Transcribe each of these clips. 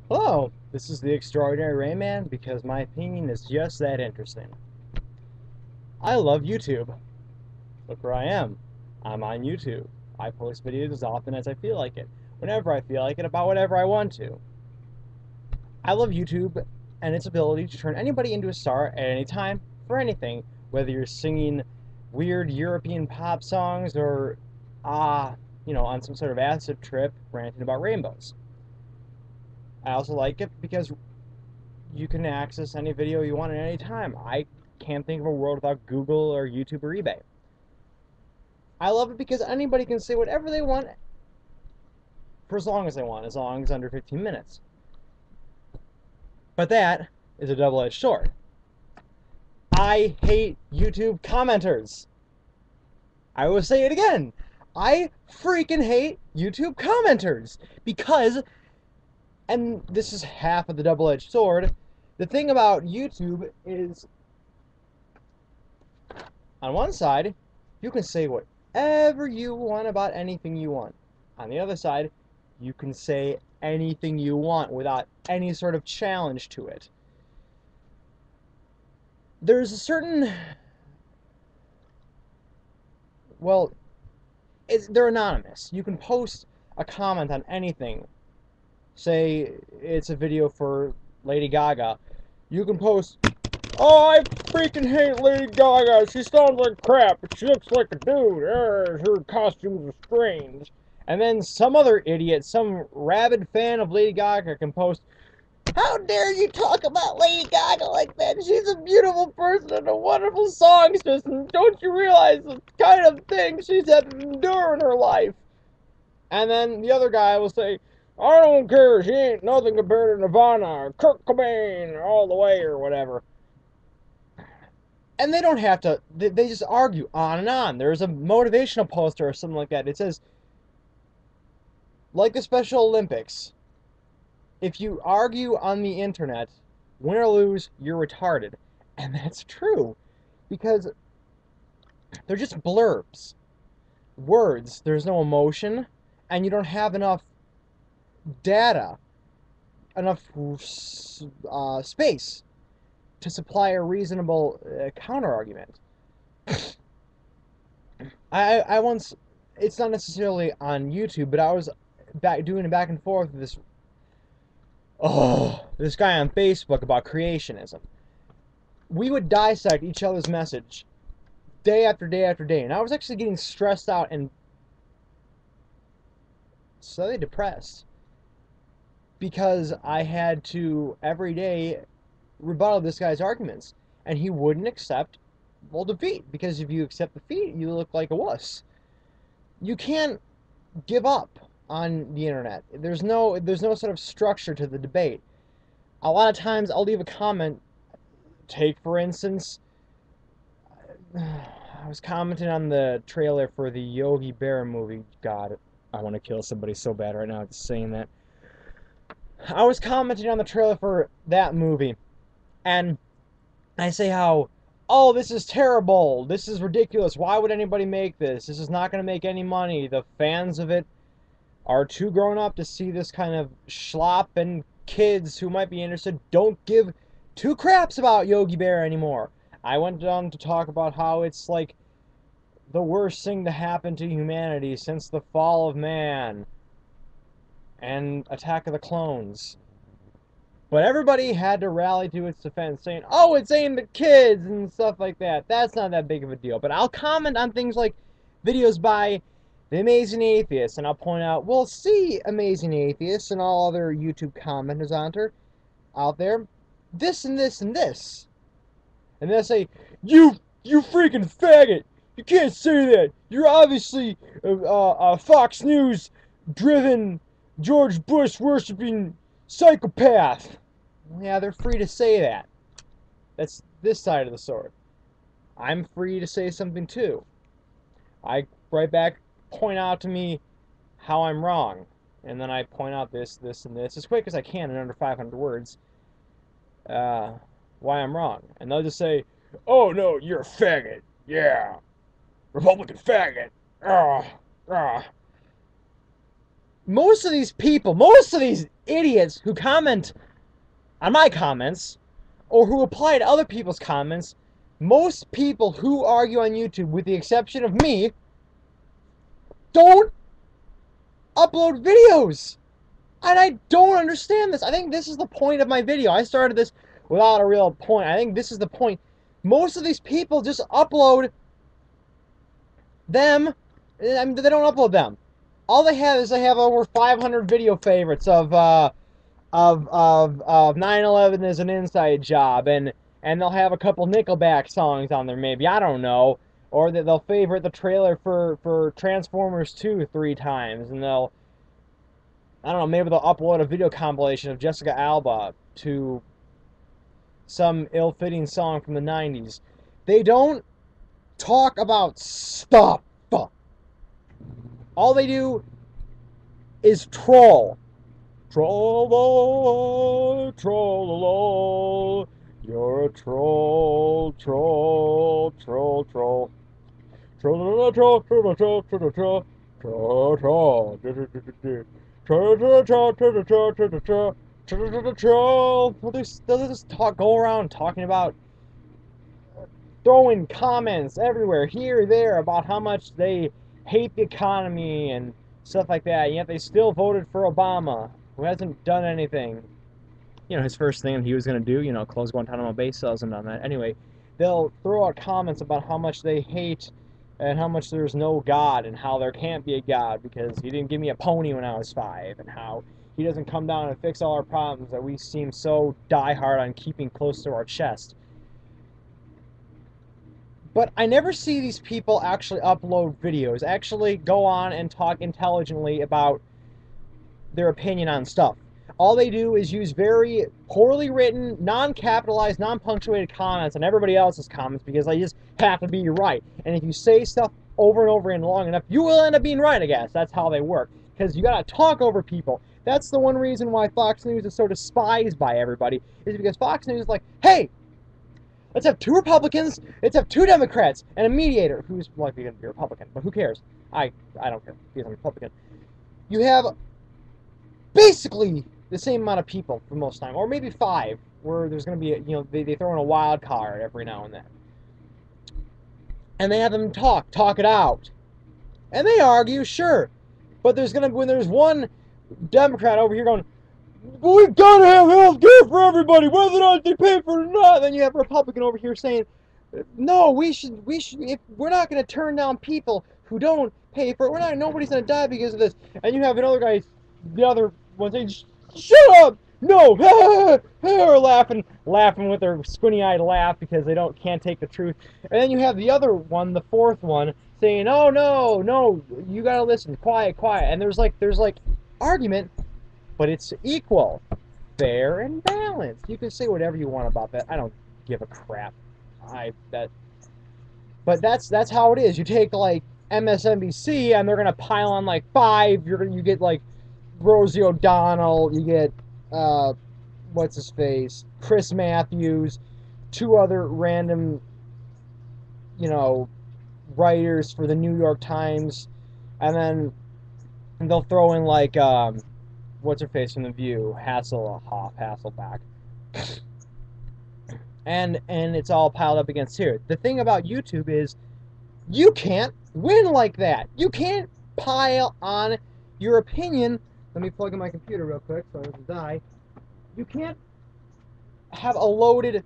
Hello, this is the Extraordinary Rayman because my opinion is just that interesting. I love YouTube. Look where I am. I'm on YouTube. I post videos as often as I feel like it, whenever I feel like it, about whatever I want to. I love YouTube and its ability to turn anybody into a star at any time for anything, whether you're singing weird European pop songs or, on some sort of acid trip ranting about rainbows. I also like it because you can access any video you want at any time. I can't think of a world without Google or YouTube or eBay. I love it because anybody can say whatever they want for as long as they want, as long as under 15 minutes. But that is a double-edged sword. I hate YouTube commenters. I will say it again. I freaking hate YouTube commenters because, and this is half of the double-edged sword, the thing about YouTube is on one side, you can say whatever you want about anything you want. On the other side, you can say anything you want without any sort of challenge to it. There's a certain, well, they're anonymous. You can post a comment on anything. Say it's a video for Lady Gaga. You can post, "Oh, I freaking hate Lady Gaga. She sounds like crap. She looks like a dude. Her costumes are strange." And then some other idiot, some rabid fan of Lady Gaga can post, "How dare you talk about Lady Gaga like that? She's a beautiful person and a wonderful songstress, and don't you realize the kind of thing she's had to endure in her life?" And then the other guy will say, "I don't care. She ain't nothing compared to Nirvana or Kurt Cobain all the way or whatever." And they don't have to, they just argue on and on. There's a motivational poster or something like that. It says, like the Special Olympics, if you argue on the internet, win or lose, you're retarded. And that's true, because they're just blurbs, words. There's no emotion, and you don't have enough data, enough space to supply a reasonable counter argument. I once, it's not necessarily on YouTube, but I was doing a back and forth with this guy on Facebook about creationism. We would dissect each other's message day after day after day, and I was actually getting stressed out and slightly depressed because I had to every day rebuttal this guy's arguments, and he wouldn't accept, well, defeat, because if you accept defeat, you look like a wuss. You can't give up on the internet. There's no sort of structure to the debate. A lot of times I'll leave a comment. Take, for instance, I was commenting on the trailer for the Yogi Bear movie. God, I want to kill somebody so bad right now just saying that. I was commenting on the trailer for that movie, and I say how, "Oh, this is terrible. This is ridiculous. Why would anybody make this? This is not going to make any money. The fans of it are too grown up to see this kind of schlop, and kids who might be interested don't give two craps about Yogi Bear anymore." I went on to talk about how it's like the worst thing to happen to humanity since the fall of man and Attack of the Clones. But everybody had to rally to its defense, saying, "Oh, it's aimed at kids," and stuff like that. That's not that big of a deal. But I'll comment on things like videos by the Amazing Atheist, and I'll point out, "Well, see, Amazing Atheist and all other YouTube commenters out there, this and this and this." And they'll say, "You freaking faggot! You can't say that. You're obviously a Fox News driven, George Bush worshiping psychopath." Yeah, they're free to say that. That's this side of the sword. I'm free to say something too. I write back, point out to me how I'm wrong, and then I point out this, this, and this as quick as I can in under 500 words. Uh, why I'm wrong, and they'll just say, "Oh no, you're a faggot. Yeah, Republican faggot. Ah, ah." most of these people, most of these idiots who comment on my comments or who reply to other people's comments, most people who argue on YouTube, with the exception of me, don't upload videos. And I don't understand this. I think this is the point of my video. I started this without a real point. I think this is the point. Most of these people just upload them. I mean, they don't upload them. All they have is they have over 500 video favorites of 9/11 is an inside job, and they'll have a couple Nickelback songs on there, maybe, I don't know, or they'll favorite the trailer for Transformers 2 3 times, and I don't know, maybe they'll upload a video compilation of Jessica Alba to some ill-fitting song from the 90s. They don't talk about stuff. All they do is troll. Troll, troll, you're a troll, troll, troll, troll. Troll, troll, troll, troll, troll, troll, troll, troll, troll. Well, they'll just go around talking about, throwing comments everywhere, here, there, about how much they hate the economy and stuff like that, and yet they still voted for Obama, who hasn't done anything. You know, his first thing he was going to do, close Guantanamo Bay, still hasn't done that. Anyway, they'll throw out comments about how much they hate and how much there's no God and how there can't be a God because he didn't give me a pony when I was 5, and how he doesn't come down and fix all our problems that we seem so diehard on keeping close to our chest. But I never see these people actually upload videos, actually go on and talk intelligently about their opinion on stuff. All they do is use very poorly written, non-capitalized, non-punctuated comments on everybody else's comments because they just have to be right. And if you say stuff over and over and long enough, you will end up being right, I guess. That's how they work. Because you gotta talk over people. That's the one reason why Fox News is so despised by everybody, is because Fox News is like, hey, let's have 2 Republicans, let's have 2 Democrats, and a mediator who's likely going to be a Republican, but who cares? I don't care because I'm a Republican. You have basically the same amount of people for most time, or maybe 5, where there's going to be, they throw in a wild card every now and then. And they have them talk it out. And they argue, sure, but when there's one Democrat over here going, well, we've got to have health care for everybody, whether or not they pay for it or not. Then you have a Republican over here saying, no, we should, if we're not going to turn down people who don't pay for it, nobody's going to die because of this. And you have another guy, the other one saying, shut up, no, or laughing with their squinty-eyed laugh because they can't take the truth. And then you have the other one, the 4th one, saying, oh, no, you got to listen, quiet. And there's like argument, but it's equal, fair, and balanced. You can say whatever you want about that. I don't give a crap. But that's how it is. You take like MSNBC, and they're gonna pile on like 5. You get like Rosie O'Donnell. You get what's his face, Chris Matthews, 2 other random, writers for the New York Times, and then they'll throw in like what's her face from The View, Hasselback, and it's all piled up against here. The thing about YouTube is you can't win like that. You can't pile on your opinion. Let me plug in my computer real quick so I don't die. You can't have a loaded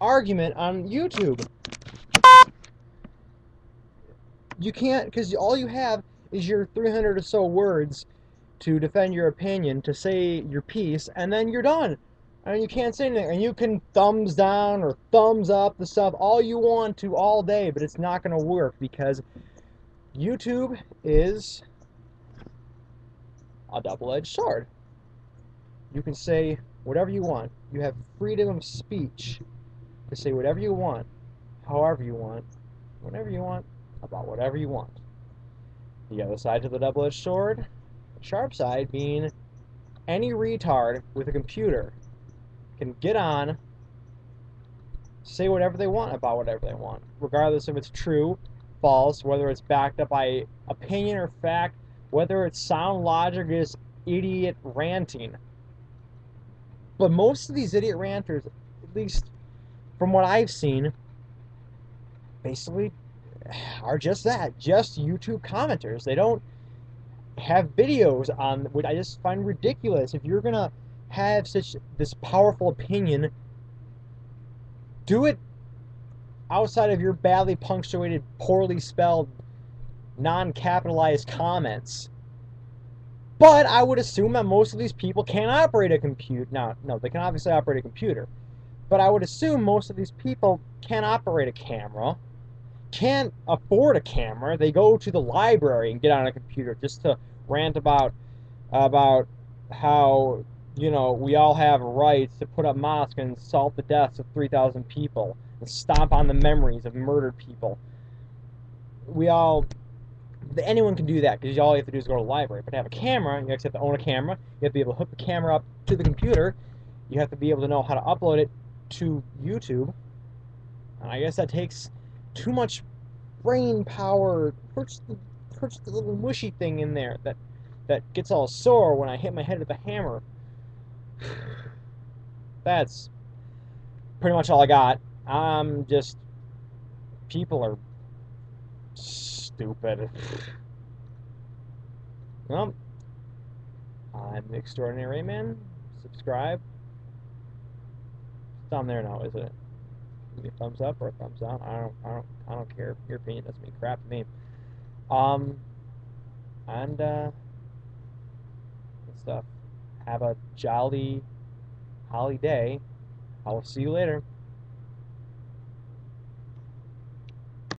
argument on YouTube. You can't, because all you have is your 300 or so words to defend your opinion, to say your piece, and then you're done. And you can't say anything. And you can thumbs down or thumbs up the stuff all you want to all day, but it's not going to work because YouTube is a double-edged sword. You can say whatever you want. You have freedom of speech to say whatever you want, however you want, whenever you want, about whatever you want. The other side to the double-edged sword, the sharp side being any retard with a computer can get on, say whatever they want about whatever they want, regardless if it's true, false, whether it's backed up by opinion or fact, whether it's sound logic or just idiot ranting. But most of these idiot ranters, at least from what I've seen, basically are just that, just YouTube commenters. They don't have videos on, which I just find ridiculous. If you're gonna have such this powerful opinion, do it outside of your badly punctuated, poorly spelled, non-capitalized comments. But I would assume that most of these people can't operate a computer. Now, no, they can obviously operate a computer. But I would assume most of these people can't operate a camera, can't afford a camera. They go to the library and get on a computer just to rant about how, we all have rights to put up mosques and salt the deaths of 3,000 people and stomp on the memories of murdered people. Anyone can do that because all you have to do is go to the library. But to have a camera, you actually have to own a camera. You have to be able to hook the camera up to the computer. You have to be able to know how to upload it to YouTube. And I guess that takes too much brain power. Hurts the little mushy thing in there that gets all sore when I hit my head with a hammer. That's pretty much all I got. People are stupid. Well, I'm the Extraordinary Man. Subscribe. It's down there now, isn't it? Give me a thumbs up or a thumbs down. I don't care. Your opinion doesn't mean crap to me. And stuff. Have a jolly holiday. I will see you later.